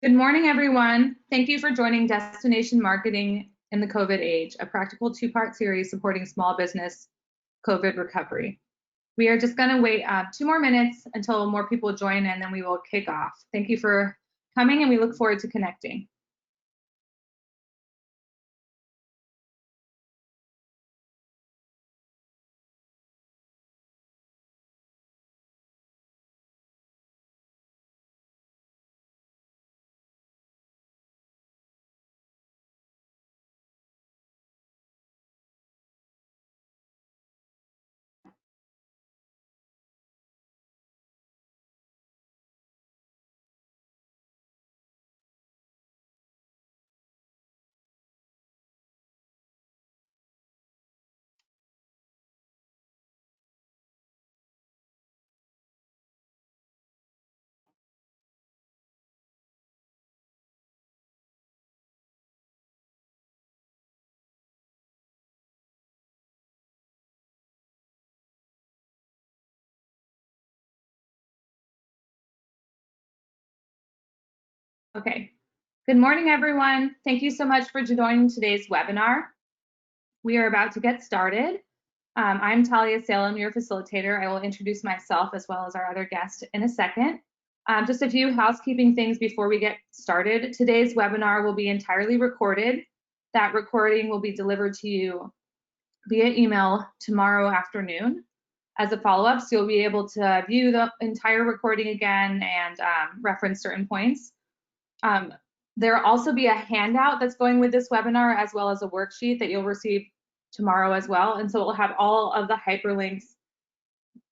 Good morning, everyone. Thank you for joining Destination Marketing in the COVID Age, a practical two-part series supporting small business COVID recovery. We are just going to wait 2 more minutes until more people join, and then we will kick off. Thank you for coming, and we look forward to connecting. Okay. Good morning, everyone. Thank you so much for joining today's webinar. We are about to get started. I'm Talia Salem, your facilitator. I will introduce myself as well as our other guest in a second. Just a few housekeeping things before we get started. Today's webinar will be entirely recorded. That recording will be delivered to you via email tomorrow afternoon as a follow-up, so you'll be able to view the entire recording again and reference certain points. There will also be a handout that's going with this webinar, as well as a worksheet that you'll receive tomorrow as well. And so we'll have all of the hyperlinks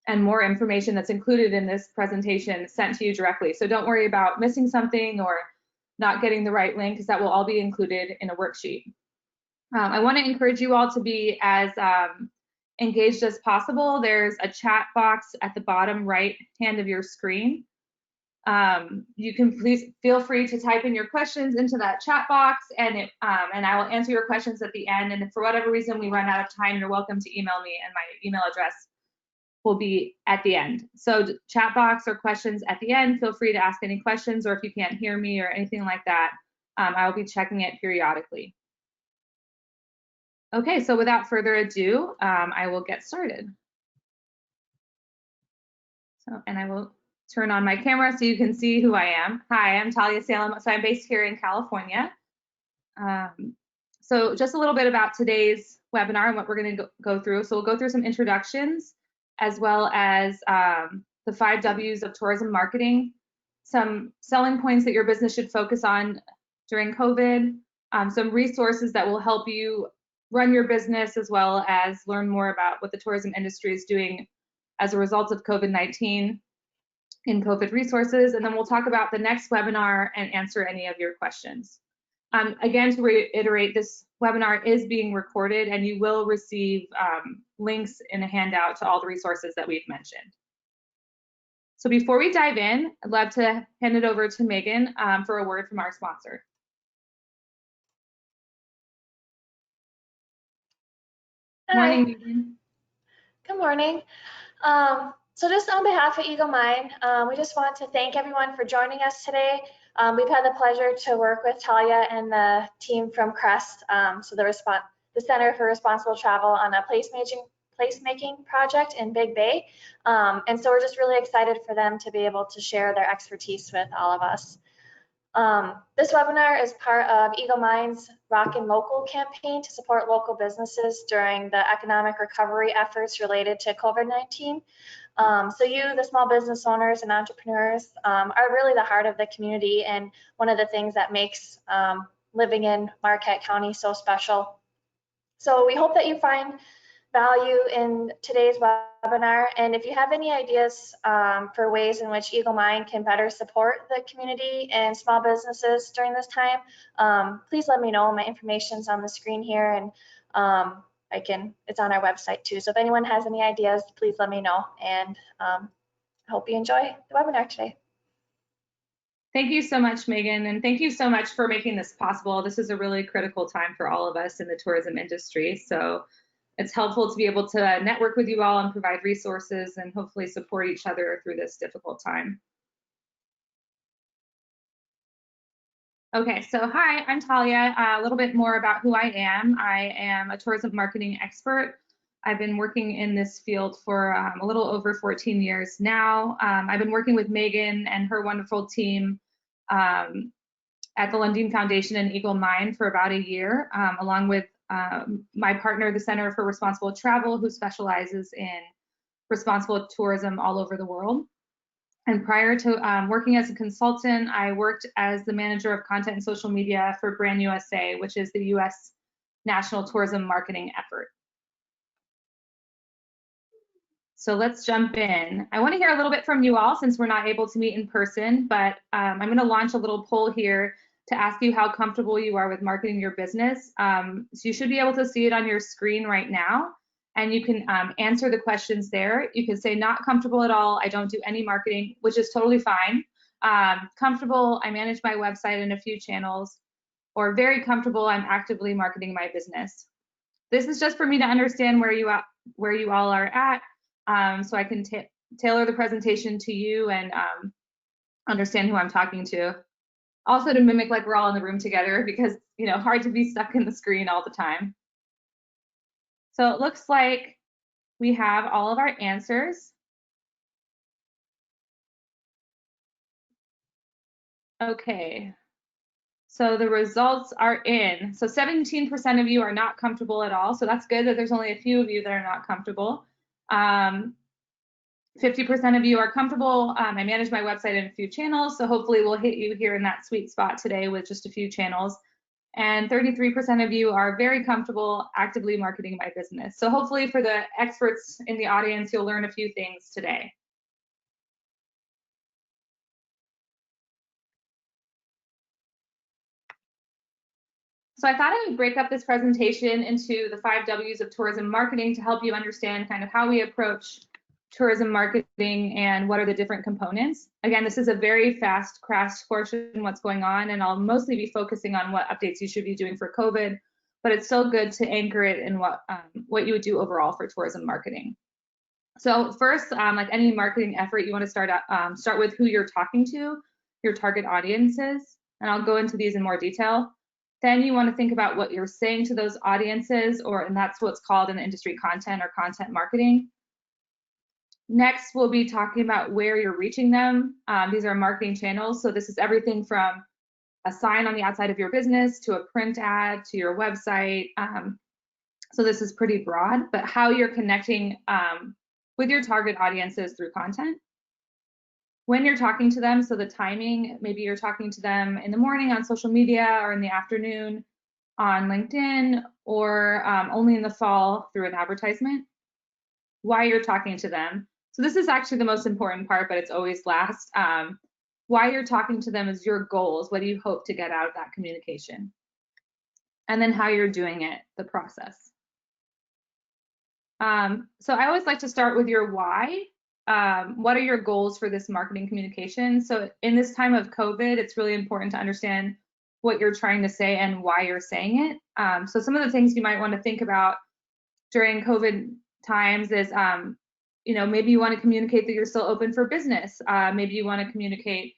and more information that's included in this presentation sent to you directly. So don't worry about missing something or not getting the right link, because that will all be included in a worksheet. I want to encourage you all to be as engaged as possible. There's a chat box at the bottom right hand of your screen. You can please feel free to type in your questions into that chat box, and I will answer your questions at the end. And if for whatever reason we run out of time, you're welcome to email me, and my email address will be at the end. So chat box or questions at the end, feel free to ask any questions, or if you can't hear me or anything like that, I will be checking it periodically. Okay, so without further ado, I will get started. And I will turn on my camera so you can see who I am. Hi, I'm Talia Salem. So I'm based here in California. So just a little bit about today's webinar and what we're going to go through. So we'll go through some introductions, as well as the 5 W's of tourism marketing, some selling points that your business should focus on during COVID, some resources that will help you run your business, as well as learn more about what the tourism industry is doing as a result of COVID-19 in COVID resources, and then we'll talk about the next webinar and answer any of your questions. Again, to reiterate, this webinar is being recorded, and you will receive links in a handout to all the resources that we've mentioned. So before we dive in, I'd love to hand it over to Megan for a word from our sponsor. Hi. Morning, Megan. Good morning. So just on behalf of Eagle Mind, we just want to thank everyone for joining us today. We've had the pleasure to work with Talia and the team from CREST, so the Center for Responsible Travel, on a placemaking project in Big Bay. And so we're just really excited for them to be able to share their expertise with all of us. This webinar is part of Eagle Mind's Rockin' Local campaign to support local businesses during the economic recovery efforts related to COVID-19. So you, the small business owners and entrepreneurs, are really the heart of the community, and one of the things that makes living in Marquette County so special. So we hope that you find value in today's webinar, and if you have any ideas for ways in which Eagle Mind can better support the community and small businesses during this time, please let me know. My information's on the screen here, and it's on our website too. So if anyone has any ideas, please let me know, and I hope you enjoy the webinar today. Thank you so much, Megan, and thank you so much for making this possible. This is a really critical time for all of us in the tourism industry, so it's helpful to be able to network with you all and provide resources and hopefully support each other through this difficult time. Okay, so hi, I'm Talia. A little bit more about who I am. I am a tourism marketing expert. I've been working in this field for a little over 14 years now. I've been working with Megan and her wonderful team um, at the Lundin Foundation and Eagle Mine for about a year, along with my partner, the Center for Responsible Travel, who specializes in responsible tourism all over the world. And prior to working as a consultant, I worked as the manager of content and social media for Brand USA, which is the US national tourism marketing effort. So let's jump in. I want to hear a little bit from you all since we're not able to meet in person, but I'm going to launch a little poll here to ask you how comfortable you are with marketing your business. So you should be able to see it on your screen right now, and you can answer the questions there. You can say not comfortable at all, I don't do any marketing, which is totally fine. Comfortable, I manage my website and a few channels, or very comfortable, I'm actively marketing my business. This is just for me to understand where you all are at, so I can tailor the presentation to you and understand who I'm talking to. Also to mimic like we're all in the room together, because hard to be stuck in the screen all the time. So it looks like we have all of our answers. Okay, so the results are in. So 17% of you are not comfortable at all. So that's good that there's only a few of you that are not comfortable. 50% of you are comfortable. I manage my website in a few channels, so hopefully we'll hit you here in that sweet spot today with just a few channels. And 33% of you are very comfortable actively marketing my business. So hopefully for the experts in the audience, you'll learn a few things today. So I thought I would break up this presentation into the 5 W's of tourism marketing to help you understand kind of how we approach tourism marketing and what are the different components. Again, this is a very fast crash course in what's going on, and I'll mostly be focusing on what updates you should be doing for COVID, but it's still good to anchor it in what you would do overall for tourism marketing. So first, like any marketing effort, you want to start with who you're talking to, your target audiences, and I'll go into these in more detail. Then you want to think about what you're saying to those audiences, and that's what's called in the industry content or content marketing. Next, we'll be talking about where you're reaching them. These are marketing channels. So this is everything from a sign on the outside of your business to a print ad to your website. So this is pretty broad, but how you're connecting with your target audiences through content. When you're talking to them, so the timing, maybe you're talking to them in the morning on social media or in the afternoon on LinkedIn, or only in the fall through an advertisement. Why you're talking to them. So this is actually the most important part, but it's always last. Why you're talking to them is your goals. What do you hope to get out of that communication? And then how you're doing it, the process. So I always like to start with your why. What are your goals for this marketing communication? So in this time of COVID, it's really important to understand what you're trying to say and why you're saying it. So some of the things you might want to think about during COVID times is, maybe you want to communicate that you're still open for business. Maybe you want to communicate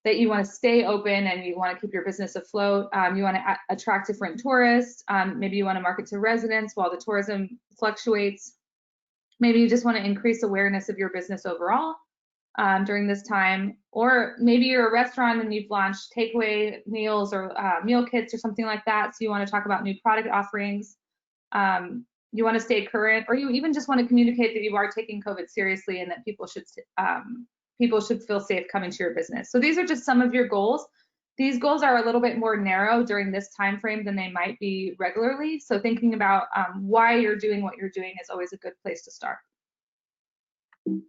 that you want to stay open and you want to keep your business afloat. You want to attract different tourists. Maybe you want to market to residents while the tourism fluctuates. Maybe you just want to increase awareness of your business overall during this time. Or maybe you're a restaurant and you've launched takeaway meals or meal kits or something like that. So you want to talk about new product offerings. You want to stay current, or you even just want to communicate that you are taking COVID seriously and that people should feel safe coming to your business. So these are just some of your goals. These goals are a little bit more narrow during this time frame than they might be regularly. So thinking about why you're doing what you're doing is always a good place to start. Who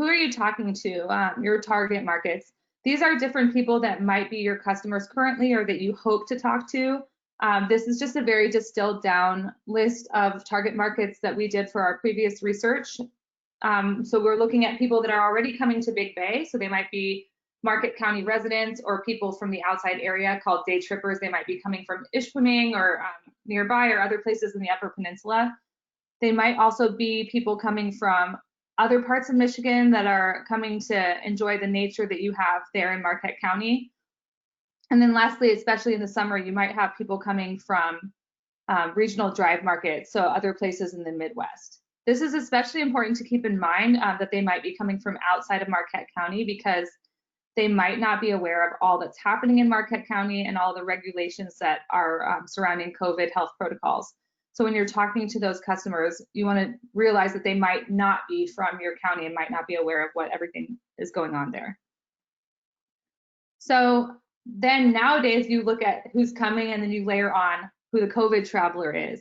are you talking to? Your target markets. These are different people that might be your customers currently or that you hope to talk to. This is just a very distilled down list of target markets that we did for our previous research. So we're looking at people that are already coming to Big Bay. So they might be Market County residents or people from the outside area called day trippers. They might be coming from Ishpeming or nearby or other places in the Upper Peninsula. They might also be people coming from other parts of Michigan that are coming to enjoy the nature that you have there in Marquette County. And then lastly, especially in the summer, you might have people coming from regional drive markets, so other places in the Midwest. This is especially important to keep in mind that they might be coming from outside of Marquette County because they might not be aware of all that's happening in Marquette County and all the regulations that are surrounding COVID health protocols. So when you're talking to those customers, you want to realize that they might not be from your county and might not be aware of what everything is going on there. So then nowadays you look at who's coming and then you layer on who the COVID traveler is.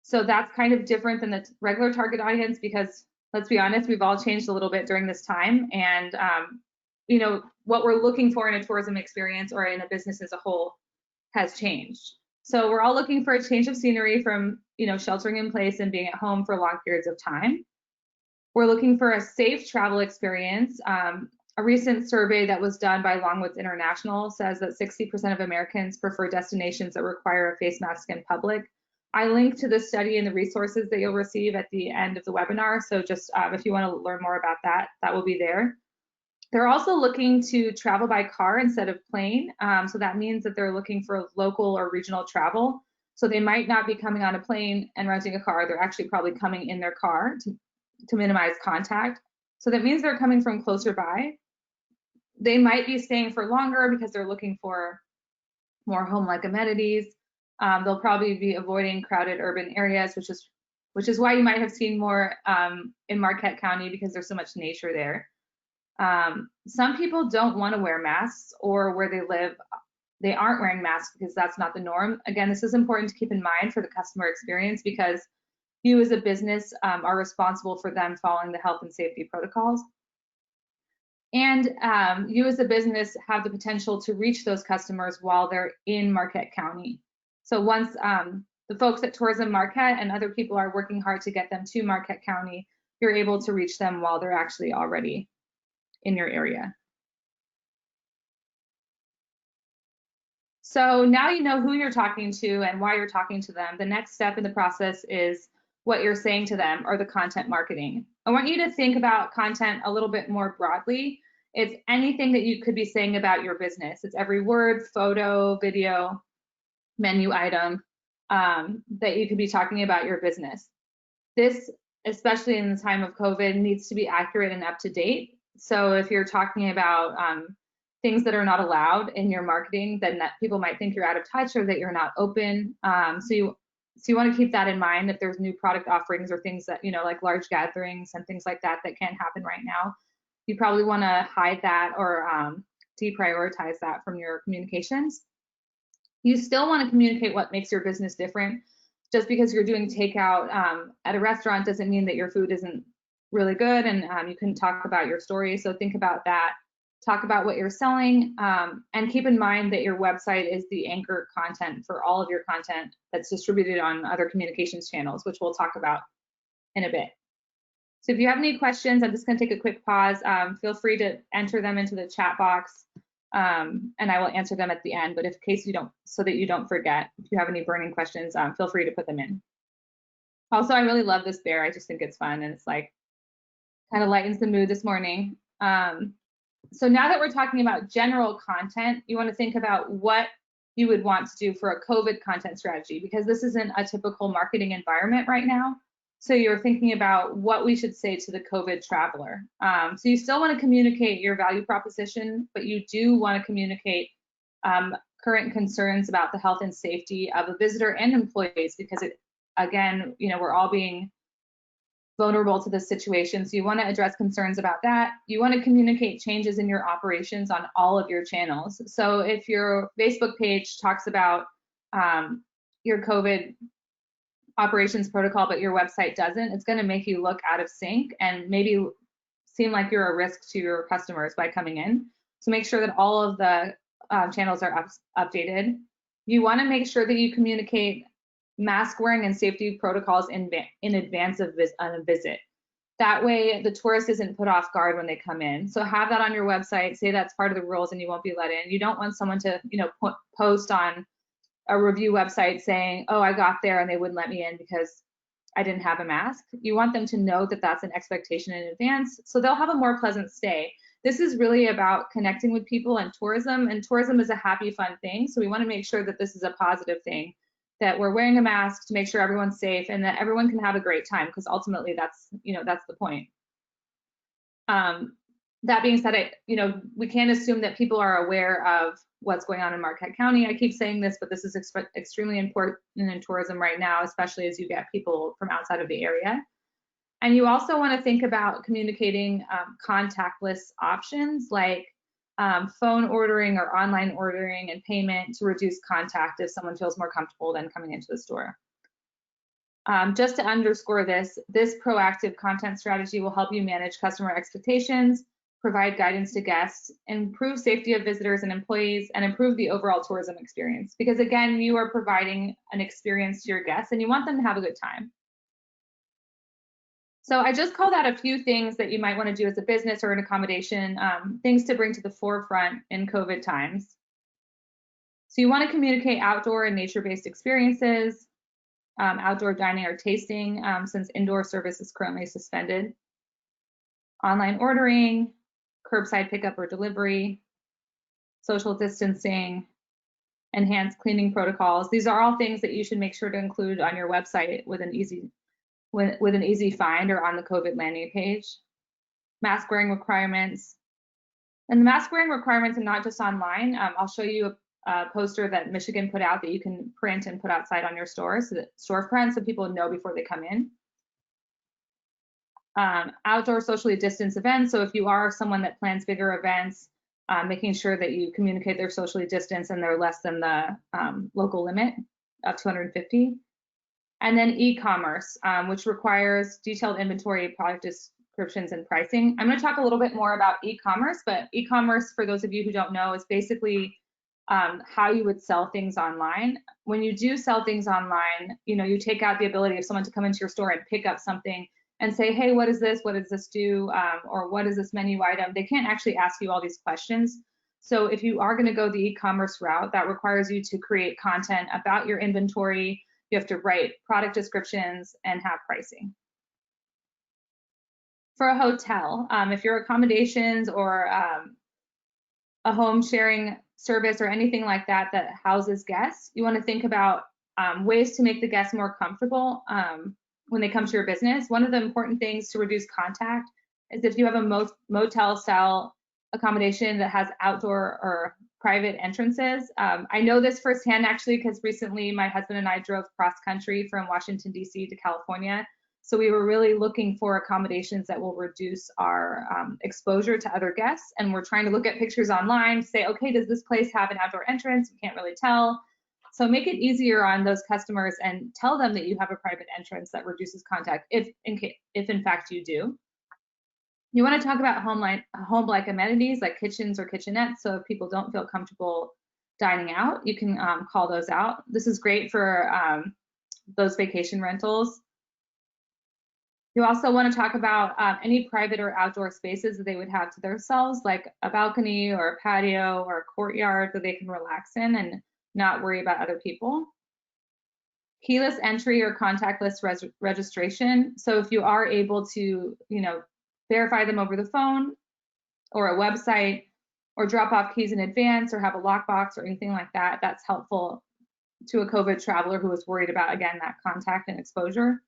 So that's kind of different than the regular target audience because let's be honest, we've all changed a little bit during this time. And you know, what we're looking for in a tourism experience or in a business as a whole has changed. So we're all looking for a change of scenery from, you know, sheltering in place and being at home for long periods of time. We're looking for a safe travel experience. A recent survey that was done by Longwoods International says that 60% of Americans prefer destinations that require a face mask in public. I link to this study and the resources that you'll receive at the end of the webinar. So just if you want to learn more about that, that will be there. They're also looking to travel by car instead of plane. So that means that they're looking for local or regional travel. So they might not be coming on a plane and renting a car. They're actually probably coming in their car to minimize contact. So that means they're coming from closer by. They might be staying for longer because they're looking for more home-like amenities. They'll probably be avoiding crowded urban areas, which is why you might have seen more in Marquette County because there's so much nature there. Some people don't want to wear masks, or where they live, they aren't wearing masks because that's not the norm. Again, this is important to keep in mind for the customer experience because you as a business are responsible for them following the health and safety protocols. And you as a business have the potential to reach those customers while they're in Marquette County. So once the folks at Tourism Marquette and other people are working hard to get them to Marquette County, you're able to reach them while they're actually already in your area. So now you know who you're talking to and why you're talking to them. The next step in the process is what you're saying to them or the content marketing. I want you to think about content a little bit more broadly. It's anything that you could be saying about your business. It's every word, photo, video, menu item that you could be talking about your business. This, especially in the time of COVID, needs to be accurate and up to date. So if you're talking about things that are not allowed in your marketing, then that people might think you're out of touch or that you're not open. So you want to keep that in mind if there's new product offerings or things that, you know, like large gatherings and things like that that can't happen right now. You probably want to hide that or deprioritize that from your communications. You still want to communicate what makes your business different. Just because you're doing takeout at a restaurant doesn't mean that your food isn't really good and you couldn't talk about your story. So think about that. Talk about what you're selling and keep in mind that your website is the anchor content for all of your content that's distributed on other communications channels, which we'll talk about in a bit. So if you have any questions, I'm just going to take a quick pause. Feel free to enter them into the chat box and I will answer them at the end. But in case you don't, so that you don't forget, if you have any burning questions, feel free to put them in. Also, I really love this bear. I just think it's fun and it's like kind of lightens the mood this morning. So now that we're talking about general content, you want to think about what you would want to do for a COVID content strategy, because this isn't a typical marketing environment right now. So you're thinking about what we should say to the COVID traveler. So you still want to communicate your value proposition, but you do want to communicate current concerns about the health and safety of a visitor and employees, because it, again, you know, we're all being vulnerable to this situation. So you want to address concerns about that. You want to communicate changes in your operations on all of your channels. So if your Facebook page talks about your COVID operations protocol, but your website doesn't, it's going to make you look out of sync and maybe seem like you're a risk to your customers by coming in. So make sure that all of the channels are updated. You want to make sure that you communicate mask wearing and safety protocols in advance of a visit. That way the tourist isn't put off guard when they come in. So have that on your website, say that's part of the rules and you won't be let in. You don't want someone to, you know, post on a review website saying, oh, I got there and they wouldn't let me in because I didn't have a mask. You want them to know that that's an expectation in advance, so they'll have a more pleasant stay. This is really about connecting with people and tourism is a happy, fun thing. So we want to make sure that this is a positive thing, that we're wearing a mask to make sure everyone's safe and that everyone can have a great time, because ultimately that's the point. That being said, we can't assume that people are aware of what's going on in Marquette County. I keep saying this, but this is extremely important in tourism right now, especially as you get people from outside of the area. And you also want to think about communicating contactless options like phone ordering or online ordering and payment to reduce contact if someone feels more comfortable than coming into the store. Just to underscore this proactive content strategy will help you manage customer expectations, provide guidance to guests, improve safety of visitors and employees, and improve the overall tourism experience. Because again, you are providing an experience to your guests and you want them to have a good time. So I just called out a few things that you might want to do as a business or an accommodation, things to bring to the forefront in COVID times. So you want to communicate outdoor and nature-based experiences, outdoor dining or tasting, since indoor service is currently suspended, online ordering, curbside pickup or delivery, social distancing, enhanced cleaning protocols. These are all things that you should make sure to include on your website with an easy find or on the COVID landing page. Mask wearing requirements. And the mask wearing requirements are not just online. I'll show you a poster that Michigan put out that you can print and put outside on your store, so that storefront, so people know before they come in. Outdoor socially distanced events. So if you are someone that plans bigger events, making sure that you communicate they're socially distanced and they're less than the local limit of 250. And then e-commerce, which requires detailed inventory, product descriptions, and pricing. I'm going to talk a little bit more about e-commerce, but e-commerce, for those of you who don't know, is basically how you would sell things online. When you do sell things online, you take out the ability of someone to come into your store and pick up something and say, hey, what is this? What does this do? Or what is this menu item? They can't actually ask you all these questions. So if you are going to go the e-commerce route, that requires you to create content about your inventory. You have to write product descriptions and have pricing. For a hotel, if you're accommodations or a home sharing service or anything like that that houses guests, you want to think about ways to make the guests more comfortable when they come to your business. One of the important things to reduce contact is if you have a motel style accommodation that has outdoor or private entrances. I know this firsthand actually, because recently my husband and I drove cross country from Washington, D.C. to California. So we were really looking for accommodations that will reduce our exposure to other guests. And we're trying to look at pictures online to say, okay, does this place have an outdoor entrance? We can't really tell. So make it easier on those customers and tell them that you have a private entrance that reduces contact if in fact you do. You want to talk about home-like amenities like kitchens or kitchenettes. So if people don't feel comfortable dining out, you can call those out. This is great for those vacation rentals. You also want to talk about any private or outdoor spaces that they would have to themselves, like a balcony or a patio or a courtyard that they can relax in and not worry about other people. Keyless entry or contactless registration. So if you are able to, verify them over the phone or a website or drop off keys in advance or have a lockbox or anything like that, that's helpful to a COVID traveler who is worried about, again, that contact and exposure.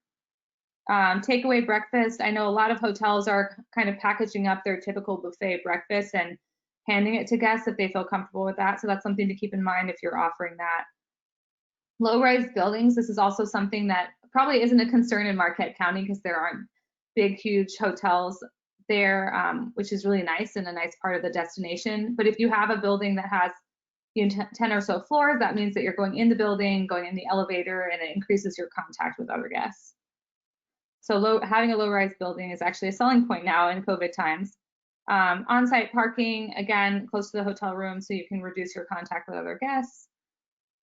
Takeaway breakfast. I know a lot of hotels are kind of packaging up their typical buffet breakfast and handing it to guests if they feel comfortable with that. So that's something to keep in mind if you're offering that. Low-rise buildings. This is also something that probably isn't a concern in Marquette County because there aren't big, huge hotels there, which is really nice and a nice part of the destination. But if you have a building that has 10 or so floors, that means that you're going in the building, going in the elevator, and it increases your contact with other guests. So having a low-rise building is actually a selling point now in COVID times. On-site parking, again, close to the hotel room so you can reduce your contact with other guests.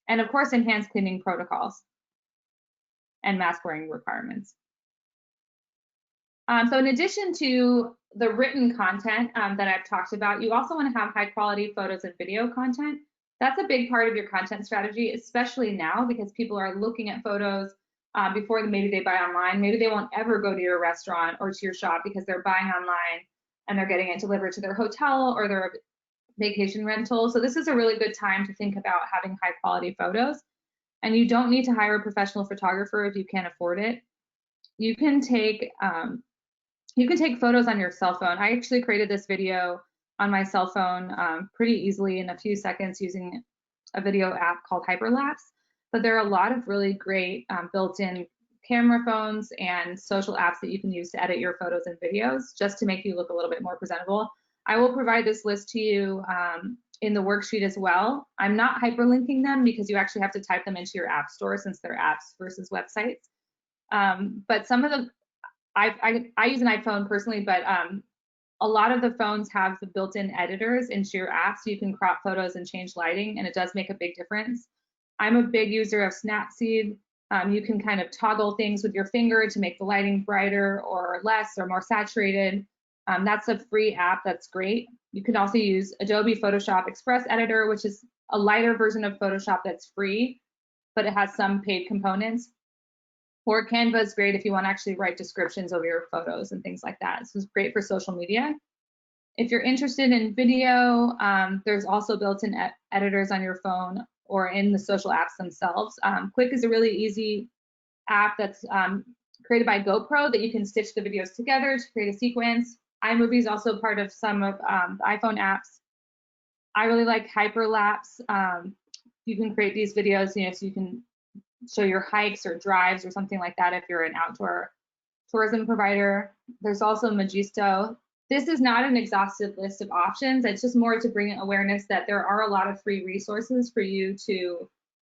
And of course, enhanced cleaning protocols and mask wearing requirements. So in addition to the written content that I've talked about, you also want to have high quality photos and video content. That's a big part of your content strategy, especially now because people are looking at photos before maybe they buy online. Maybe they won't ever go to your restaurant or to your shop because they're buying online and they're getting it delivered to their hotel or their vacation rental. So this is a really good time to think about having high quality photos. And you don't need to hire a professional photographer if you can't afford it. You can take photos on your cell phone. I actually created this video on my cell phone pretty easily in a few seconds using a video app called Hyperlapse. But there are a lot of really great built-in camera phones and social apps that you can use to edit your photos and videos just to make you look a little bit more presentable. I will provide this list to you in the worksheet as well. I'm not hyperlinking them because you actually have to type them into your app store since they're apps versus websites. But some of them, I use an iPhone personally, but a lot of the phones have the built-in editors into your app so you can crop photos and change lighting, and it does make a big difference. I'm a big user of Snapseed. You can kind of toggle things with your finger to make the lighting brighter or less or more saturated. That's a free app that's great. You can also use Adobe Photoshop Express Editor, which is a lighter version of Photoshop that's free, but it has some paid components. Or Canva is great if you want to actually write descriptions of your photos and things like that. So it's great for social media. If you're interested in video, there's also built-in editors on your phone or in the social apps themselves. Quick is a really easy app that's created by GoPro that you can stitch the videos together to create a sequence. iMovie is also part of some of the iPhone apps. I really like Hyperlapse. You can create these videos, so you can show your hikes or drives or something like that if you're an outdoor tourism provider. There's also Magisto. This is not an exhaustive list of options. It's just more to bring awareness that there are a lot of free resources for you to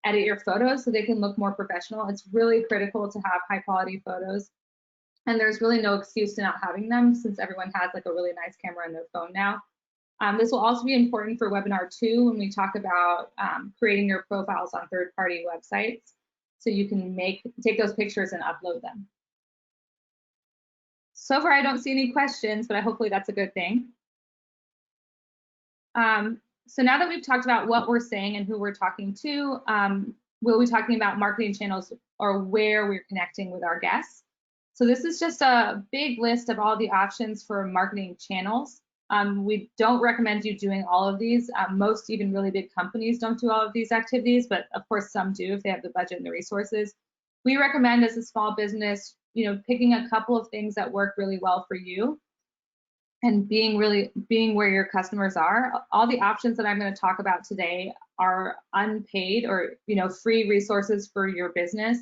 edit your photos so they can look more professional. It's really critical to have high quality photos. And there's really no excuse to not having them since everyone has like a really nice camera in their phone now. This will also be important for webinar 2 when we talk about creating your profiles on third-party websites so you can take those pictures and upload them. So far, I don't see any questions, but hopefully that's a good thing. So now that we've talked about what we're saying and who we're talking to, we'll be talking about marketing channels or where we're connecting with our guests. So this is just a big list of all the options for marketing channels. We don't recommend you doing all of these. Most even really big companies don't do all of these activities, but of course some do if they have the budget and the resources. We recommend as a small business, picking a couple of things that work really well for you and being where your customers are. All the options that I'm going to talk about today are unpaid or free resources for your business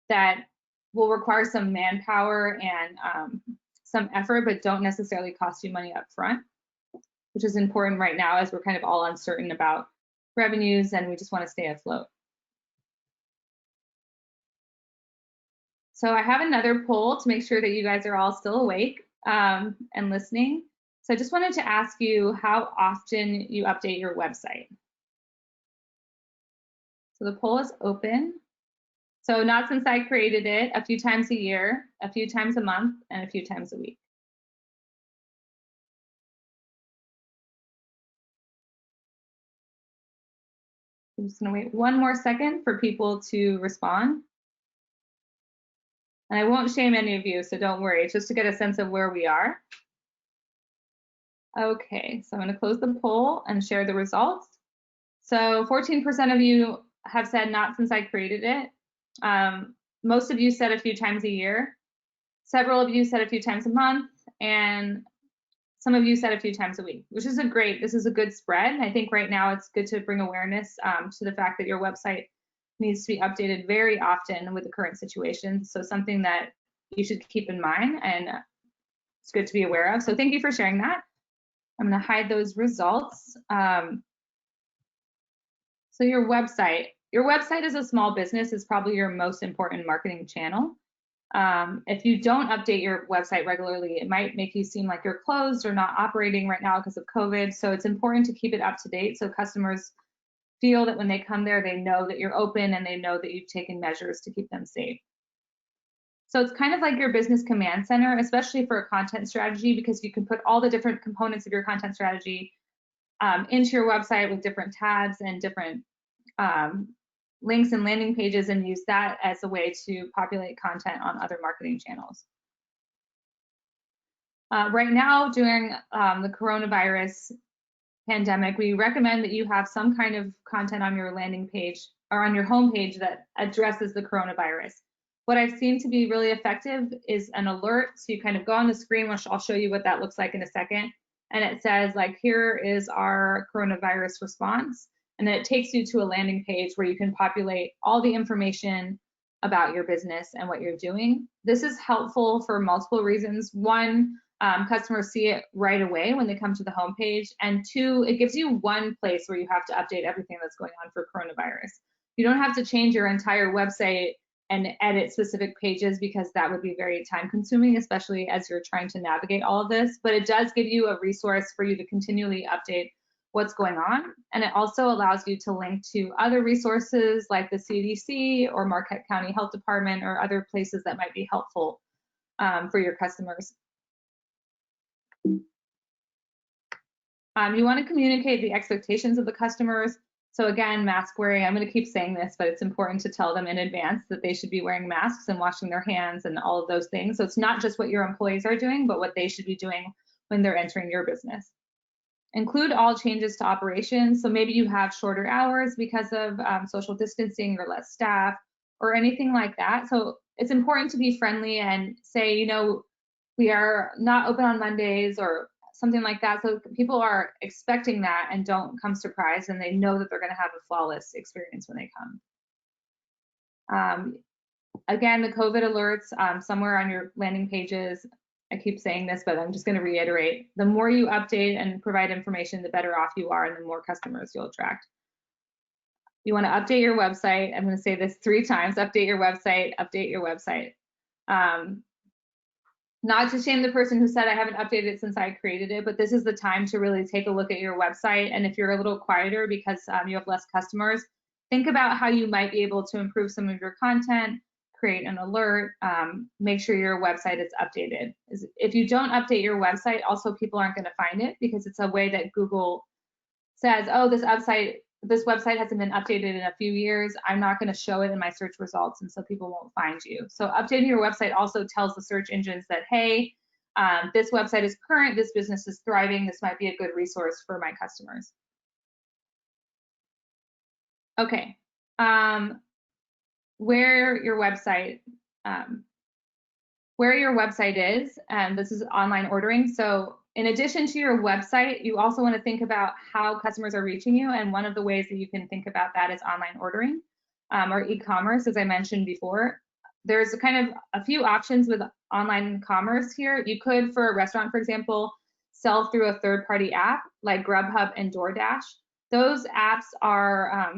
that will require some manpower and some effort, but don't necessarily cost you money up front, which is important right now as we're kind of all uncertain about revenues and we just want to stay afloat. So I have another poll to make sure that you guys are all still awake and listening. So I just wanted to ask you how often you update your website. So the poll is open. So not since I created it, a few times a year, a few times a month, and a few times a week. I'm just gonna wait one more second for people to respond. And I won't shame any of you, so don't worry. It's just to get a sense of where we are. Okay, so I'm gonna close the poll and share the results. So 14% of you have said not since I created it. Most of you said a few times a year. Several of you said a few times a month, and some of you said a few times a week, which is this is a good spread. I think right now it's good to bring awareness to the fact that your website needs to be updated very often with the current situation. So something that you should keep in mind and it's good to be aware of. So thank you for sharing that. I'm going to hide those results. So your website as a small business is probably your most important marketing channel. If you don't update your website regularly, it might make you seem like you're closed or not operating right now because of COVID. So it's important to keep it up to date so customers feel that when they come there, they know that you're open and they know that you've taken measures to keep them safe. So it's kind of like your business command center, especially for a content strategy, because you can put all the different components of your content strategy into your website with different tabs and different links and landing pages and use that as a way to populate content on other marketing channels. Right now, during the coronavirus pandemic, we recommend that you have some kind of content on your landing page or on your homepage that addresses the coronavirus. What I've seen to be really effective is an alert. So you kind of go on the screen, which I'll show you what that looks like in a second. And it says like, here is our coronavirus response. And then it takes you to a landing page where you can populate all the information about your business and what you're doing. This is helpful for multiple reasons. One, customers see it right away when they come to the homepage. And two, it gives you one place where you have to update everything that's going on for coronavirus. You don't have to change your entire website and edit specific pages because that would be very time consuming, especially as you're trying to navigate all of this. But it does give you a resource for you to continually update what's going on. And it also allows you to link to other resources like the CDC or Marquette County Health Department or other places that might be helpful for your customers. You want to communicate the expectations of the customers. So again, mask wearing, I'm going to keep saying this, but it's important to tell them in advance that they should be wearing masks and washing their hands and all of those things. So it's not just what your employees are doing, but what they should be doing when they're entering your business. Include all changes to operations. So maybe you have shorter hours because of social distancing or less staff or anything like that. So it's important to be friendly and say, you know, we are not open on Mondays or something like that. So people are expecting that and don't come surprised, and they know that they're going to have a flawless experience when they come. Again, the COVID alerts somewhere on your landing pages. I keep saying this, but I'm just going to reiterate. The more you update and provide information, the better off you are and the more customers you'll attract. You want to update your website. I'm going to say this 3 times. Update your website, update your website. Not to shame the person who said I haven't updated it since I created it, but this is the time to really take a look at your website. And if you're a little quieter because you have less customers, think about how you might be able to improve some of your content, create an alert, make sure your website is updated. If you don't update your website, also people aren't going to find it because it's a way that Google says, oh, this website hasn't been updated in a few years. I'm not going to show it in my search results, and so people won't find you. So updating your website also tells the search engines that, hey, this website is current, this business is thriving, this might be a good resource for my customers. Okay, where your website is, and this is online ordering. So in addition to your website, you also want to think about how customers are reaching you. And one of the ways that you can think about that is online ordering or e-commerce, as I mentioned before. There's kind of a few options with online commerce here. You could, for a restaurant, for example, sell through a third-party app like Grubhub and DoorDash. Those apps are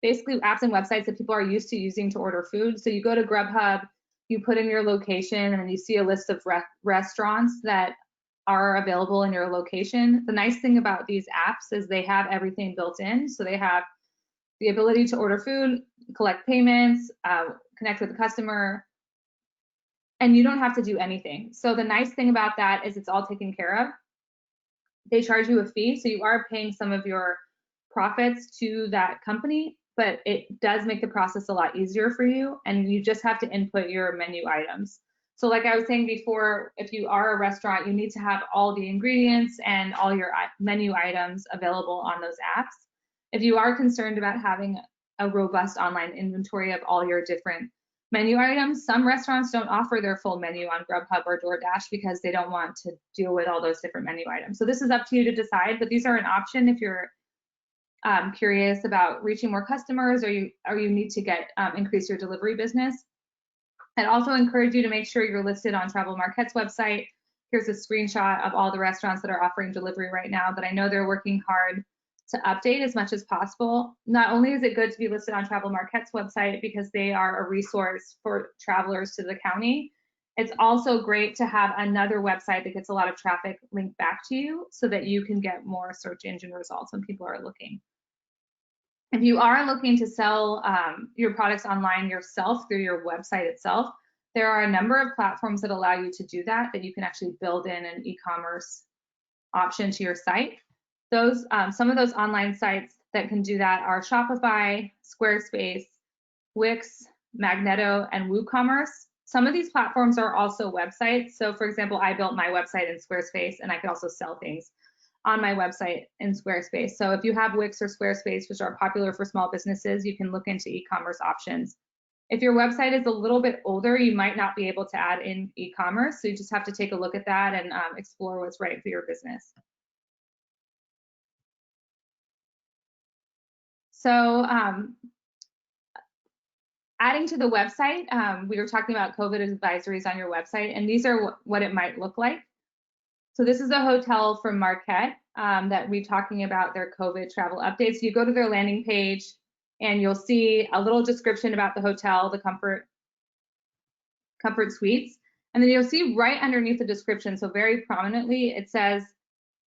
basically apps and websites that people are used to using to order food. So you go to Grubhub, you put in your location, and you see a list of restaurants that are available in your location. The nice thing about these apps is they have everything built in. So they have the ability to order food, collect payments, connect with the customer, and you don't have to do anything. So the nice thing about that is it's all taken care of. They charge you a fee, so you are paying some of your profits to that company, but it does make the process a lot easier for you, and you just have to input your menu items. So like I was saying before, if you are a restaurant, you need to have all the ingredients and all your menu items available on those apps. If you are concerned about having a robust online inventory of all your different menu items, some restaurants don't offer their full menu on Grubhub or DoorDash because they don't want to deal with all those different menu items. So this is up to you to decide, but these are an option if you're curious about reaching more customers or you need to increase your delivery business. I'd also encourage you to make sure you're listed on Travel Marquette's website. Here's a screenshot of all the restaurants that are offering delivery right now, but I know they're working hard to update as much as possible. Not only is it good to be listed on Travel Marquette's website because they are a resource for travelers to the county, it's also great to have another website that gets a lot of traffic linked back to you so that you can get more search engine results when people are looking. If you are looking to sell your products online yourself through your website itself, there are a number of platforms that allow you to do that you can actually build in an e-commerce option to your site. Some of those online sites that can do that are Shopify, Squarespace, Wix, Magneto, and WooCommerce. Some of these platforms are also websites. So for example, I built my website in Squarespace, and I could also sell things on my website in Squarespace. So if you have Wix or Squarespace, which are popular for small businesses, you can look into e-commerce options. If your website is a little bit older, you might not be able to add in e-commerce. So you just have to take a look at that and explore what's right for your business. So adding to the website, we were talking about COVID advisories on your website, and these are what it might look like. So this is a hotel from Marquette that we're talking about their COVID travel updates. You go to their landing page and you'll see a little description about the hotel, the comfort suites. And then you'll see right underneath the description, so very prominently, it says,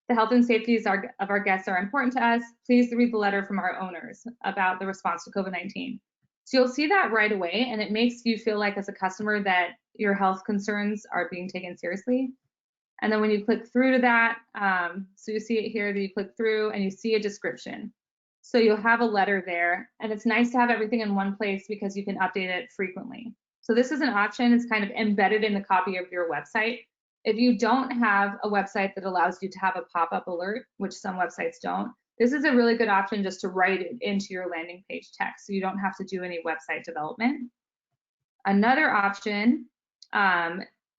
the health and safety of our guests are important to us. Please read the letter from our owners about the response to COVID-19. So you'll see that right away, and it makes you feel like as a customer that your health concerns are being taken seriously. And then when you click through to that, so you see it here that you click through and you see a description. So you'll have a letter there, and it's nice to have everything in one place because you can update it frequently. So this is an option. It's kind of embedded in the copy of your website. If you don't have a website that allows you to have a pop-up alert, which some websites don't, this is a really good option just to write it into your landing page text, so you don't have to do any website development. Another option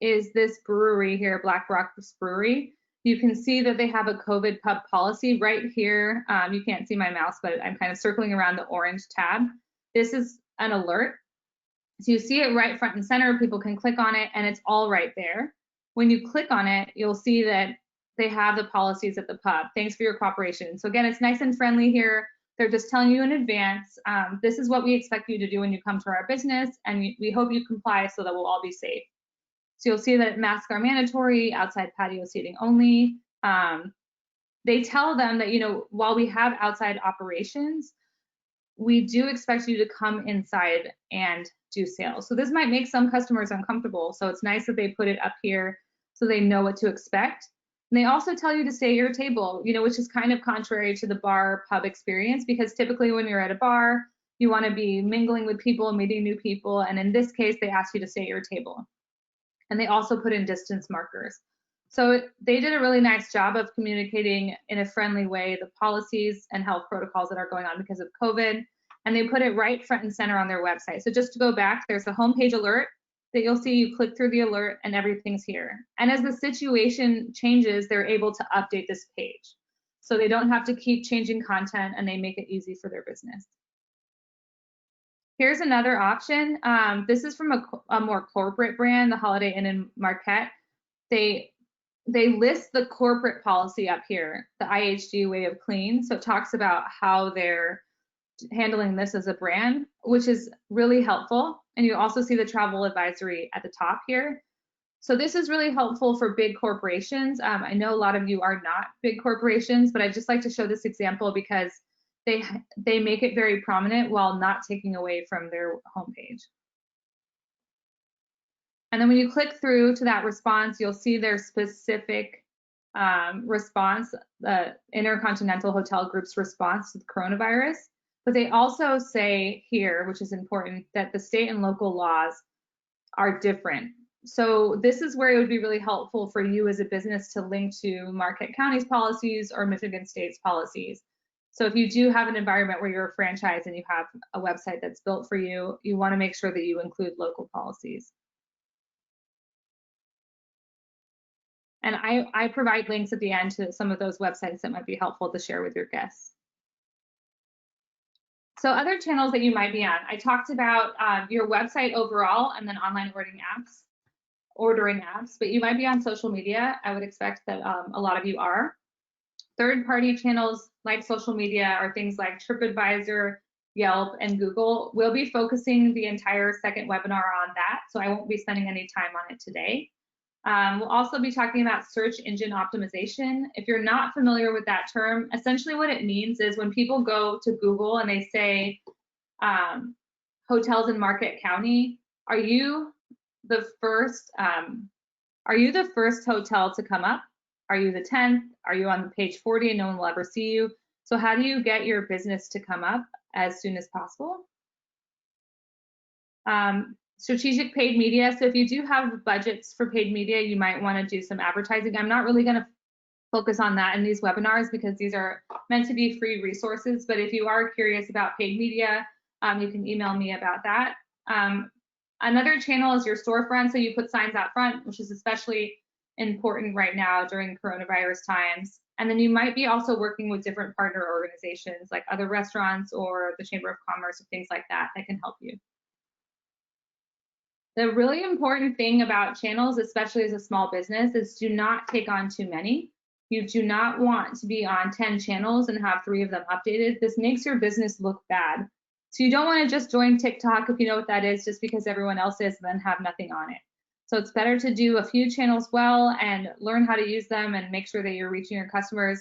is this brewery here, Black Rocks Brewery. You can see that they have a COVID pub policy right here. You can't see my mouse, but I'm kind of circling around the orange tab. This is an alert. So you see it right front and center. People can click on it, and it's all right there. When you click on it, you'll see that they have the policies at the pub. Thanks for your cooperation. So again, it's nice and friendly here. They're just telling you in advance, this is what we expect you to do when you come to our business, and we hope you comply so that we'll all be safe. So you'll see that masks are mandatory, outside patio seating only. They tell them that, you know, while we have outside operations, we do expect you to come inside and do sales. So this might make some customers uncomfortable. So it's nice that they put it up here so they know what to expect. And they also tell you to stay at your table, you know, which is kind of contrary to the bar pub experience, because typically when you're at a bar, you want to be mingling with people, meeting new people. And in this case, they ask you to stay at your table. And they also put in distance markers. So they did a really nice job of communicating in a friendly way the policies and health protocols that are going on because of COVID. And they put it right front and center on their website. So just to go back, there's a homepage alert that you'll see. You click through the alert and everything's here. And as the situation changes, they're able to update this page. So they don't have to keep changing content, and they make it easy for their business. Here's another option. This is from a more corporate brand, the Holiday Inn in Marquette. They list the corporate policy up here, the IHG way of clean. So it talks about how they're handling this as a brand, which is really helpful. And you also see the travel advisory at the top here. So this is really helpful for big corporations. I know a lot of you are not big corporations, but I'd just like to show this example because they make it very prominent while not taking away from their homepage. And then when you click through to that response, you'll see their specific response, the Intercontinental Hotel Group's response to the coronavirus. But they also say here, which is important, that the state and local laws are different. So this is where it would be really helpful for you as a business to link to Marquette County's policies or Michigan State's policies. So if you do have an environment where you're a franchise and you have a website that's built for you, you want to make sure that you include local policies. And I provide links at the end to some of those websites that might be helpful to share with your guests. So other channels that you might be on, I talked about your website overall and then online ordering apps, but you might be on social media. I would expect that a lot of you are. Third-party channels like social media are things like TripAdvisor, Yelp, and Google. We'll be focusing the entire second webinar on that, so I won't be spending any time on it today. We'll also be talking about search engine optimization. If you're not familiar with that term, essentially what it means is when people go to Google and they say hotels in Marquette County, are you the first hotel to come up? Are you the 10th? Are you on page 40 and no one will ever see you? So how do you get your business to come up as soon as possible? Strategic paid media. So if you do have budgets for paid media, you might want to do some advertising. I'm not really going to focus on that in these webinars because these are meant to be free resources. But if you are curious about paid media, you can email me about that. Another channel is your storefront. So you put signs out front, which is especially important right now during coronavirus times. And then you might be also working with different partner organizations like other restaurants or the Chamber of Commerce or things like that that can help you. The really important thing about channels, especially as a small business, is do not take on too many. You do not want to be on 10 channels and have 3 of them updated. This makes your business look bad. So you don't want to just join TikTok, if you know what that is, just because everyone else is, and then have nothing on it. So it's better to do a few channels well and learn how to use them and make sure that you're reaching your customers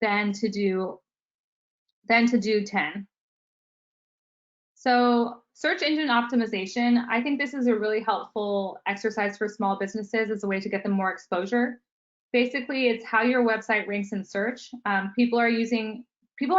than to do 10. So search engine optimization, I think this is a really helpful exercise for small businesses as a way to get them more exposure. Basically, it's how your website ranks in search. People are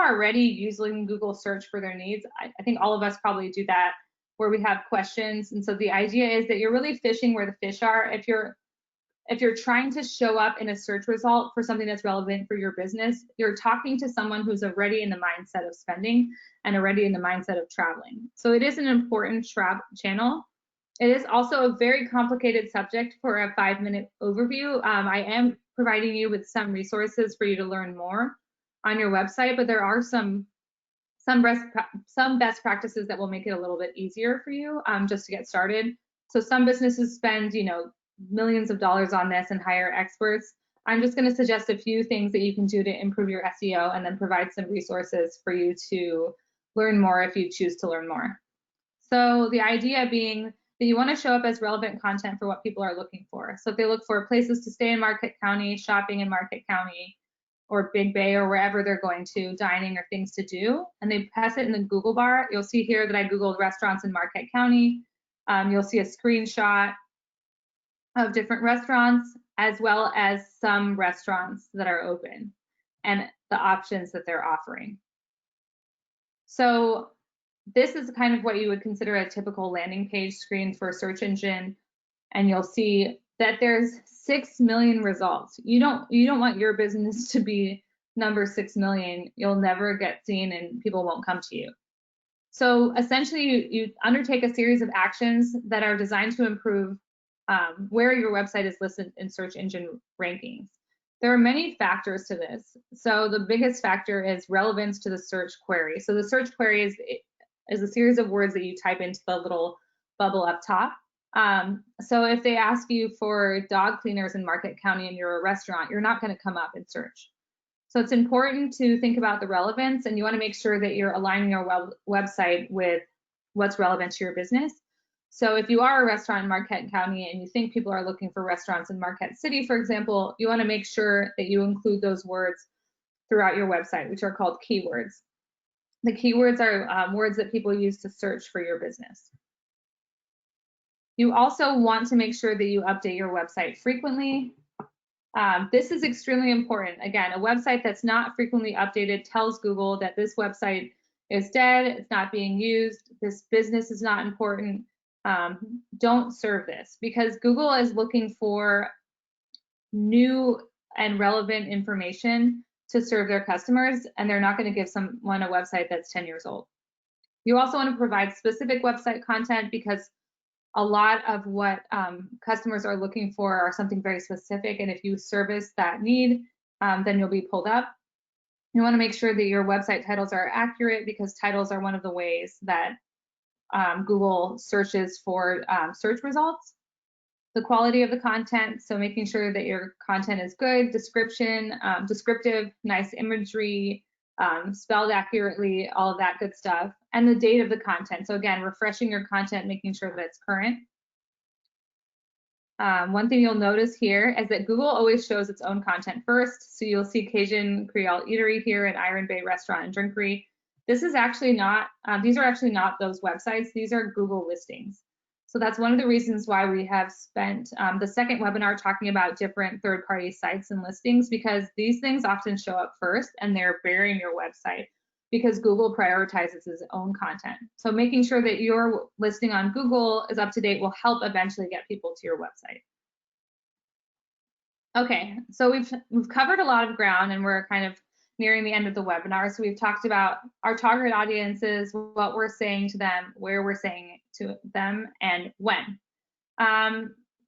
already using Google search for their needs. I think all of us probably do that where we have questions. And so the idea is that you're really fishing where the fish are. If you're trying to show up in a search result for something that's relevant for your business, you're talking to someone who's already in the mindset of spending and already in the mindset of traveling. So it is an important channel. It is also a very complicated subject for a 5-minute overview. I am providing you with some resources for you to learn more on your website, but there are some best practices that will make it a little bit easier for you just to get started. So some businesses spend, millions of dollars on this and hire experts. I'm just going to suggest a few things that you can do to improve your SEO and then provide some resources for you to learn more if you choose to learn more. So the idea being that you want to show up as relevant content for what people are looking for. So if they look for places to stay in Marquette County, shopping in Marquette County, or Big Bay, or wherever they're going to, dining or things to do, and they press it in the Google bar, you'll see here that I Googled restaurants in Marquette County. You'll see a screenshot of different restaurants, as well as some restaurants that are open and the options that they're offering. So this is kind of what you would consider a typical landing page screen for a search engine, and you'll see that there's 6 million results. You don't want your business to be number 6 million. You'll never get seen and people won't come to you. So essentially you undertake a series of actions that are designed to improve where your website is listed in search engine rankings. There are many factors to this. So the biggest factor is relevance to the search query. So the search query is a series of words that you type into the little bubble up top. So if they ask you for dog cleaners in Marquette County and you're a restaurant, you're not going to come up in search. So it's important to think about the relevance, and you want to make sure that you're aligning your website with what's relevant to your business. So if you are a restaurant in Marquette County and you think people are looking for restaurants in Marquette City, for example, you want to make sure that you include those words throughout your website, which are called keywords. The keywords are words that people use to search for your business. You also want to make sure that you update your website frequently. This is extremely important. Again, a website that's not frequently updated tells Google that this website is dead, it's not being used, this business is not important. Don't serve this, because Google is looking for new and relevant information to serve their customers, and they're not going to give someone a website that's 10 years old. You also want to provide specific website content, because a lot of what customers are looking for are something very specific, and if you service that need, then you'll be pulled up. You want to make sure that your website titles are accurate, because titles are one of the ways that Google searches for search results. The quality of the content, so making sure that your content is good, descriptive, nice imagery, spelled accurately, all of that good stuff, and the date of the content. So again, refreshing your content, making sure that it's current. One thing you'll notice here is that Google always shows its own content first. So you'll see Cajun Creole Eatery here at Iron Bay Restaurant and Drinkery. This is actually not, these are actually not those websites. These are Google listings. So that's one of the reasons why we have spent the second webinar talking about different third-party sites and listings, because these things often show up first and they're burying your website because Google prioritizes its own content. So making sure that your listing on Google is up to date will help eventually get people to your website. Okay, so we've covered a lot of ground and we're kind of nearing the end of the webinar. So we've talked about our target audiences, what we're saying to them, where we're saying it to them, and when.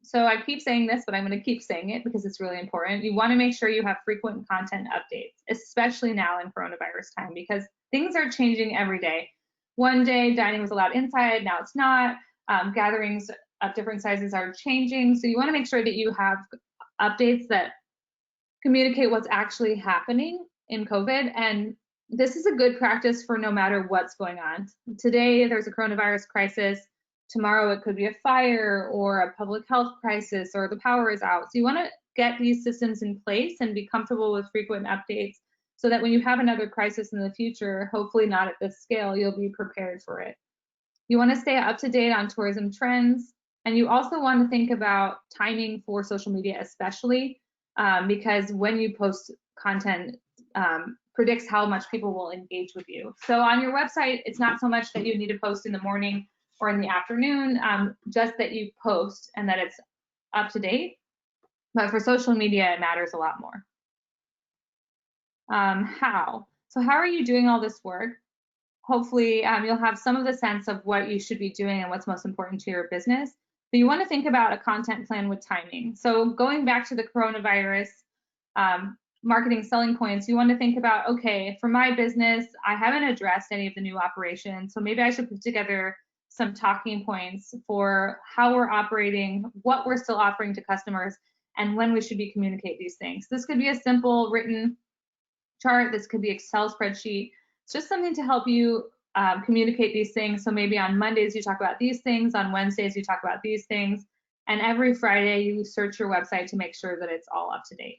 So I keep saying this, but I'm going to keep saying it because it's really important. You want to make sure you have frequent content updates, especially now in coronavirus time, because things are changing every day. One day dining was allowed inside, now it's not. Gatherings of different sizes are changing. So you want to make sure that you have updates that communicate what's actually happening in COVID. And this is a good practice for no matter what's going on. Today, there's a coronavirus crisis. Tomorrow, it could be a fire or a public health crisis or the power is out. So you want to get these systems in place and be comfortable with frequent updates so that when you have another crisis in the future, hopefully not at this scale, you'll be prepared for it. You want to stay up to date on tourism trends. And you also want to think about timing for social media, especially because when you post content, predicts how much people will engage with you. So on your website, it's not so much that you need to post in the morning or in the afternoon, just that you post and that it's up to date. But for social media, it matters a lot more. How? So how are you doing all this work? Hopefully, you'll have some of the sense of what you should be doing and what's most important to your business. But you want to think about a content plan with timing. So going back to the coronavirus marketing selling points, you want to think about, okay, for my business, I haven't addressed any of the new operations. So maybe I should put together some talking points for how we're operating, what we're still offering to customers, and when we should be communicate these things. This could be a simple written chart. This could be Excel spreadsheet. It's just something to help you communicate these things. So maybe on Mondays you talk about these things, on Wednesdays you talk about these things, and every Friday you search your website to make sure that it's all up to date.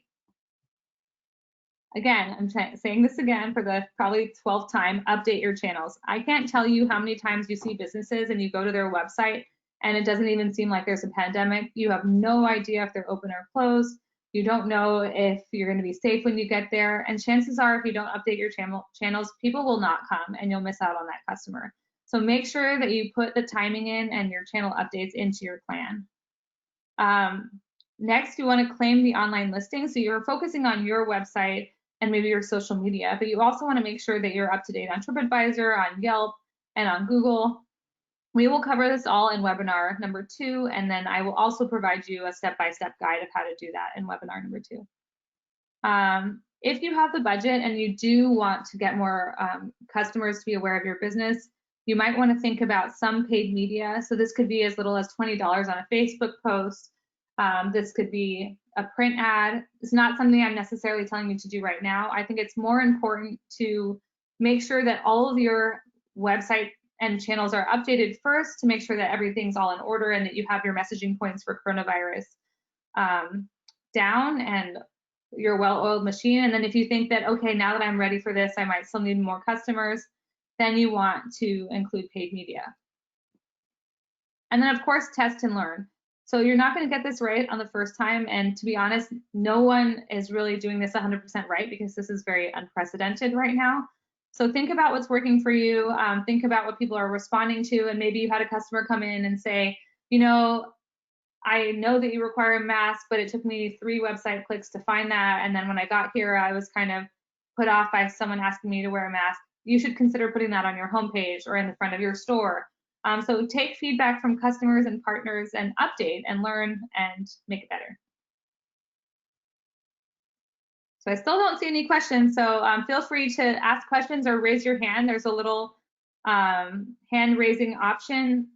Again, I'm saying this again for the probably 12th time, update your channels. I can't tell you how many times you see businesses and you go to their website and it doesn't even seem like there's a pandemic. You have no idea if they're open or closed. You don't know if you're going to be safe when you get there. And chances are, if you don't update your channels, people will not come and you'll miss out on that customer. So make sure that you put the timing in and your channel updates into your plan. Next, you want to claim the online listing. So you're focusing on your website and maybe your social media, but you also want to make sure that you're up to date on TripAdvisor, on Yelp, and on Google. We will cover this all in webinar number 2, and then I will also provide you a step-by-step guide of how to do that in webinar number 2. If you have the budget and you do want to get more customers to be aware of your business, you might want to think about some paid media. So this could be as little as $20 on a Facebook post. This could be a print ad. It's not something I'm necessarily telling you to do right now. I think it's more important to make sure that all of your website and channels are updated first to make sure that everything's all in order and that you have your messaging points for coronavirus down and your well-oiled machine. And then if you think that, okay, now that I'm ready for this, I might still need more customers, then you want to include paid media. And then of course, test and learn. So you're not going to get this right on the first time. And to be honest, no one is really doing this 100% right because this is very unprecedented right now. So think about what's working for you. Think about what people are responding to. And maybe you had a customer come in and say, you know, I know that you require a mask, but it took me 3 website clicks to find that. And then when I got here, I was kind of put off by someone asking me to wear a mask. You should consider putting that on your homepage or in the front of your store. So take feedback from customers and partners and update and learn and make it better. So I still don't see any questions, so feel free to ask questions or raise your hand. There's a little hand raising option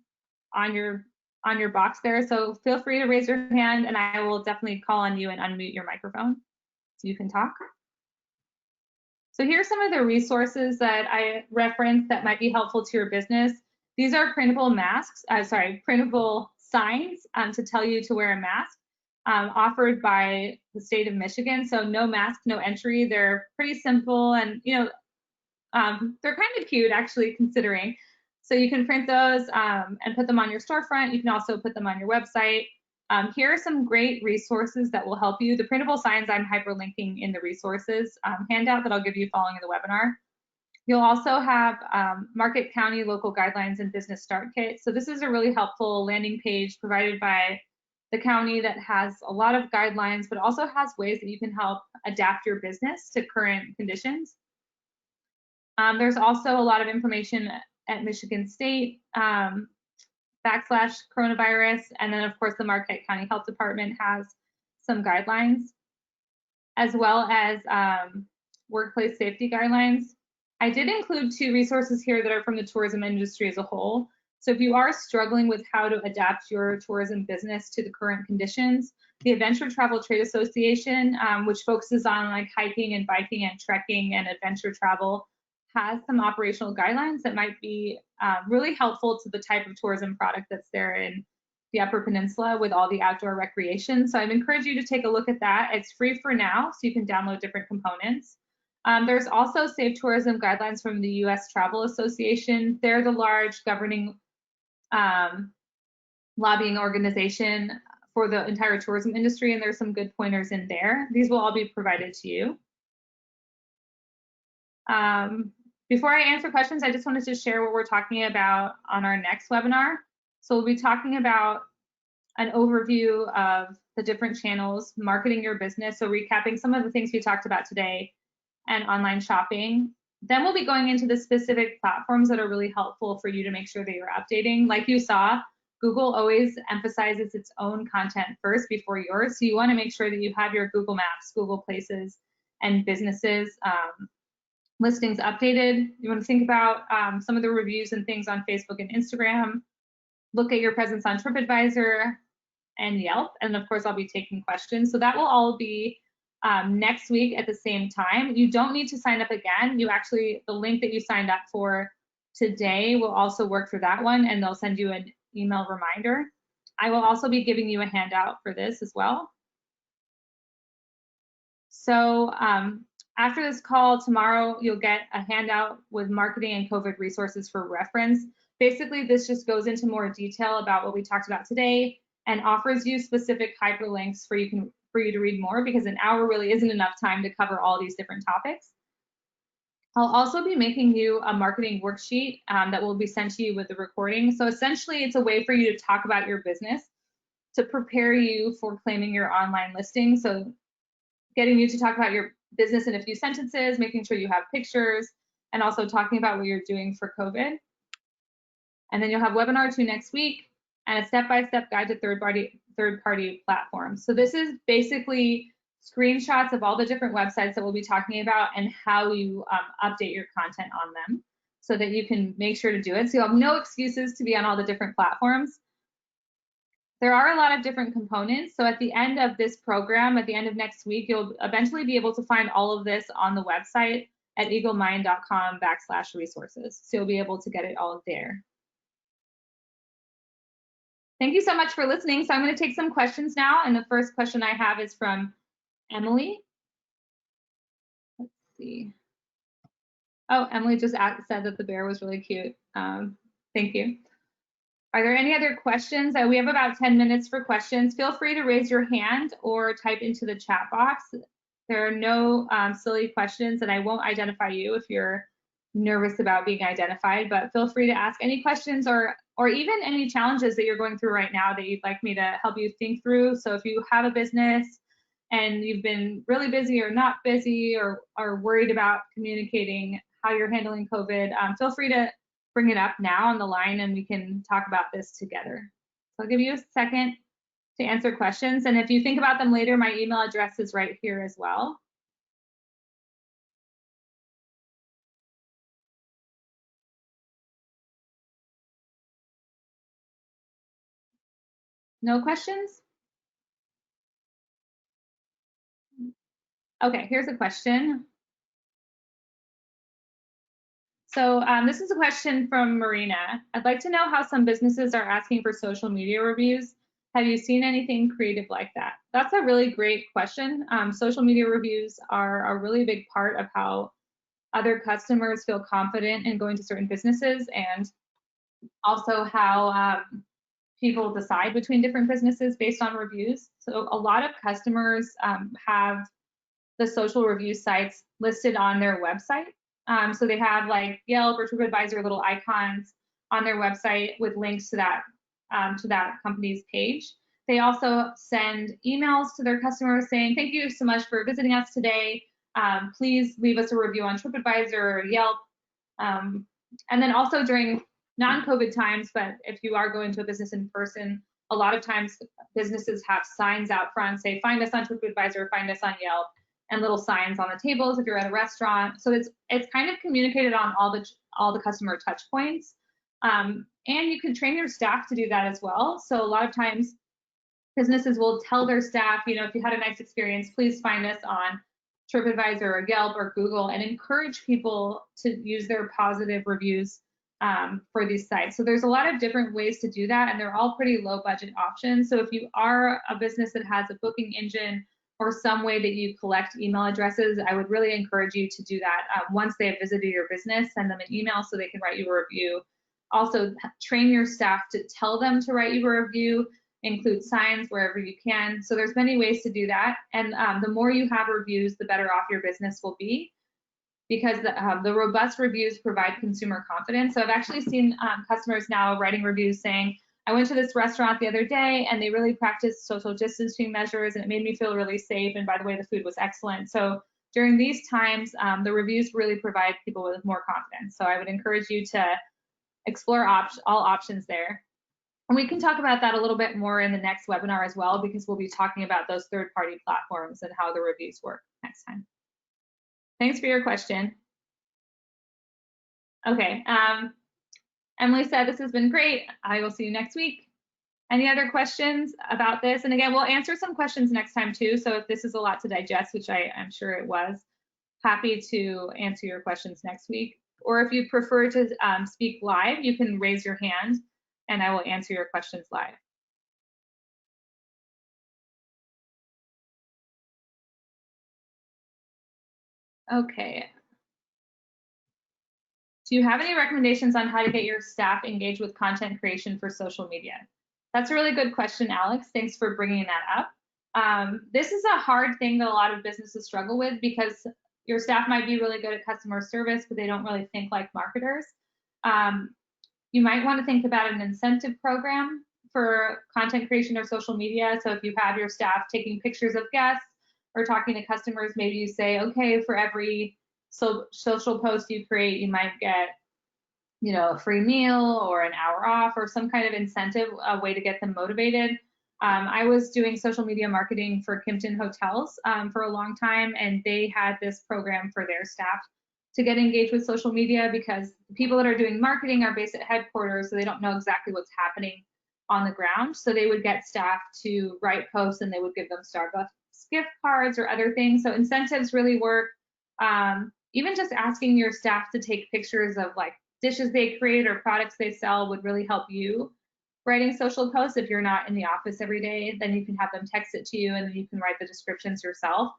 on your box there. So feel free to raise your hand and I will definitely call on you and unmute your microphone so you can talk. So here's some of the resources that I referenced that might be helpful to your business. These are printable printable signs to tell you to wear a mask offered by the state of Michigan. So no mask, no entry. They're pretty simple and, you know, they're kind of cute actually considering. So you can print those and put them on your storefront. You can also put them on your website. Here are some great resources that will help you. The printable signs I'm hyperlinking in the resources handout that I'll give you following the webinar. You'll also have market, county, local guidelines, and business start kit. So this is a really helpful landing page provided by the county that has a lot of guidelines, but also has ways that you can help adapt your business to current conditions. There's also a lot of information at Michigan State /coronavirus, and then of course the Marquette County Health Department has some guidelines, as well as workplace safety guidelines. I did include 2 resources here that are from the tourism industry as a whole. So if you are struggling with how to adapt your tourism business to the current conditions, the Adventure Travel Trade Association, which focuses on like hiking and biking and trekking and adventure travel, has some operational guidelines that might be really helpful to the type of tourism product that's there in the Upper Peninsula with all the outdoor recreation. So I'd encourage you to take a look at that. It's free for now, so you can download different components. There's also Safe Tourism Guidelines from the U.S. Travel Association. They're the large governing lobbying organization for the entire tourism industry, and there's some good pointers in there. These will all be provided to you. Before I answer questions, I just wanted to share what we're talking about on our next webinar. So we'll be talking about an overview of the different channels, marketing your business, so recapping some of the things we talked about today, and online shopping. Then we'll be going into the specific platforms that are really helpful for you to make sure that you're updating. Like you saw, Google always emphasizes its own content first before yours. So you want to make sure that you have your Google Maps, Google Places, and businesses listings updated. You want to think about some of the reviews and things on Facebook and Instagram. Look at your presence on TripAdvisor and Yelp. And of course, I'll be taking questions. So that will all be next week at the same time. You don't need to sign up again. You actually, the link that you signed up for today will also work for that one, and they'll send you an email reminder. I will also be giving you a handout for this as well. So after this call tomorrow, you'll get a handout with marketing and COVID resources for reference. Basically, this just goes into more detail about what we talked about today and offers you specific hyperlinks for you to read more, because an hour really isn't enough time to cover all these different topics. I'll also be making you a marketing worksheet that will be sent to you with the recording. So essentially, it's a way for you to talk about your business to prepare you for claiming your online listing. So getting you to talk about your business in a few sentences, making sure you have pictures, and also talking about what you're doing for COVID. And then you'll have webinar 2 next week and a step-by-step guide to third-party platforms. So this is basically screenshots of all the different websites that we'll be talking about and how you update your content on them so that you can make sure to do it. So you'll have no excuses to be on all the different platforms. There are a lot of different components. So at the end of this program, at the end of next week, you'll eventually be able to find all of this on the website at eaglemind.com/resources. So you'll be able to get it all there. Thank you so much for listening. So I'm going to take some questions now. And the first question I have is from Emily. Let's see. Oh, Emily just said that the bear was really cute. Thank you. Are there any other questions? We have about 10 minutes for questions. Feel free to raise your hand or type into the chat box. There are no silly questions, and I won't identify you if you're nervous about being identified, but feel free to ask any questions or even any challenges that you're going through right now that you'd like me to help you think through. So if you have a business and you've been really busy or not busy or are worried about communicating how you're handling COVID, feel free to bring it up now on the line and we can talk about this together. So I'll give you a second to answer questions. And if you think about them later, my email address is right here as well. No questions? Okay, here's a question. So this is a question from Marina. I'd like to know how some businesses are asking for social media reviews. Have you seen anything creative like that? That's a really great question. Social media reviews are a really big part of how other customers feel confident in going to certain businesses. And Also how people decide between different businesses based on reviews. So a lot of customers have the social review sites listed on their website. So they have like Yelp or TripAdvisor little icons on their website with links to that company's page. They also send emails to their customers saying, thank you so much for visiting us today. Please leave us a review on TripAdvisor or Yelp. And then also during non-COVID times, but if you are going to a business in person, a lot of times businesses have signs out front, say, find us on TripAdvisor, find us on Yelp, and little signs on the tables if you're at a restaurant. So it's kind of communicated on all the customer touch points. And you can train your staff to do that as well. So a lot of times businesses will tell their staff, if you had a nice experience, please find us on TripAdvisor or Yelp or Google, and encourage people to use their positive reviews for these sites. So there's a lot of different ways to do that, and they're all pretty low budget options. So if you are a business that has a booking engine or some way that you collect email addresses, I would really encourage you to do that. Once they have visited your business, send them an email so they can write you a review. Also, train your staff to tell them to write you a review. Include signs wherever you can. So there's many ways to do that. And the more you have reviews, the better off your business will be, because the robust reviews provide consumer confidence. So I've actually seen customers now writing reviews saying, I went to this restaurant the other day and they really practiced social distancing measures and it made me feel really safe. And by the way, the food was excellent. So during these times, the reviews really provide people with more confidence. So I would encourage you to explore all options there. And we can talk about that a little bit more in the next webinar as well, because we'll be talking about those third-party platforms and how the reviews work next time. Thanks for your question. Okay, Emily said this has been great. I will see you next week. Any other questions about this? And again, we'll answer some questions next time too. So if this is a lot to digest, which I'm sure it was, happy to answer your questions next week. Or if you prefer to speak live, you can raise your hand and I will answer your questions live. Okay. Do you have any recommendations on how to get your staff engaged with content creation for social media? That's a really good question, Alex. Thanks for bringing that up. This is a hard thing that a lot of businesses struggle with, because your staff might be really good at customer service, but they don't really think like marketers. You might want to think about an incentive program for content creation or social media. So if you have your staff taking pictures of guests or talking to customers, maybe you say, okay, for every social post you create, you might get, a free meal or an hour off or some kind of incentive, a way to get them motivated. I was doing social media marketing for Kimpton Hotels for a long time, and they had this program for their staff to get engaged with social media, because the people that are doing marketing are based at headquarters, so they don't know exactly what's happening on the ground. So they would get staff to write posts and they would give them Starbucks gift cards or other things. So incentives really work. Even just asking your staff to take pictures of like dishes they create or products they sell would really help you writing social posts. If you're not in the office every day, then you can have them text it to you and then you can write the descriptions yourself.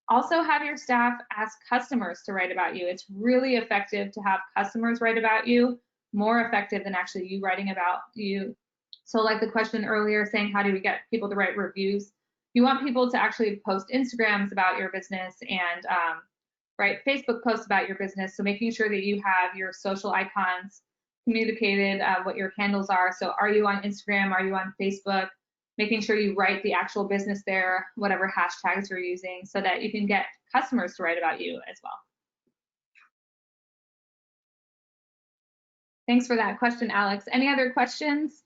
Also have your staff ask customers to write about you. It's really effective to have customers write about you, more effective than actually you writing about you. So like the question earlier saying, how do we get people to write reviews? You want people to actually post Instagrams about your business and write Facebook posts about your business. So making sure that you have your social icons communicated, what your handles are. So are you on Instagram? Are you on Facebook? Making sure you write the actual business there, whatever hashtags you're using, so that you can get customers to write about you as well. Thanks for that question, Alex. Any other questions?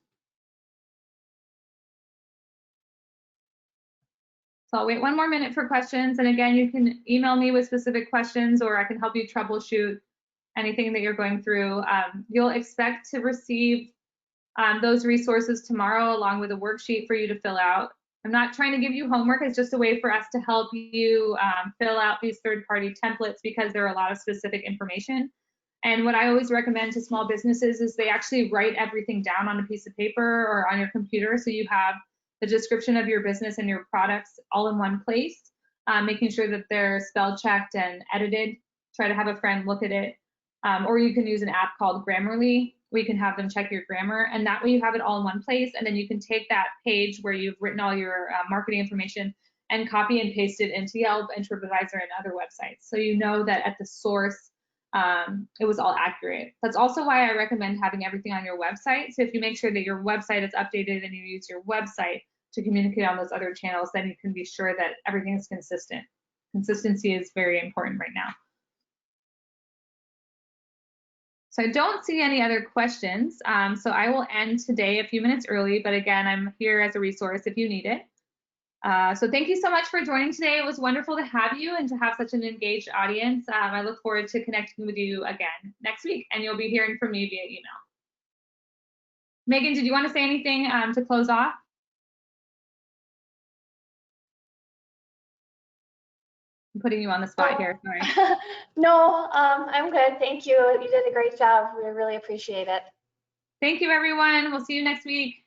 So I'll wait one more minute for questions. And again, you can email me with specific questions, or I can help you troubleshoot anything that you're going through. You'll expect to receive those resources tomorrow, along with a worksheet for you to fill out. I'm not trying to give you homework. It's just a way for us to help you fill out these third-party templates, because there are a lot of specific information. And what I always recommend to small businesses is they actually write everything down on a piece of paper or on your computer, so you have the description of your business and your products all in one place, making sure that they're spell checked and edited. Try to have a friend look at it. Or you can use an app called Grammarly, where you can have them check your grammar, and that way you have it all in one place, and then you can take that page where you've written all your marketing information and copy and paste it into Yelp and TripAdvisor and other websites. So you know that at the source, it was all accurate. That's also why I recommend having everything on your website. So if you make sure that your website is updated and you use your website to communicate on those other channels, then you can be sure that everything is consistent. Consistency is very important right now. So I don't see any other questions. So I will end today a few minutes early, but again, I'm here as a resource if you need it. So thank you so much for joining today. It was wonderful to have you and to have such an engaged audience. I look forward to connecting with you again next week, and you'll be hearing from me via email. Megan, did you want to say anything to close off? I'm putting you on the spot here, sorry. No, I'm good. Thank you. You did a great job. We really appreciate it. Thank you, everyone. We'll see you next week.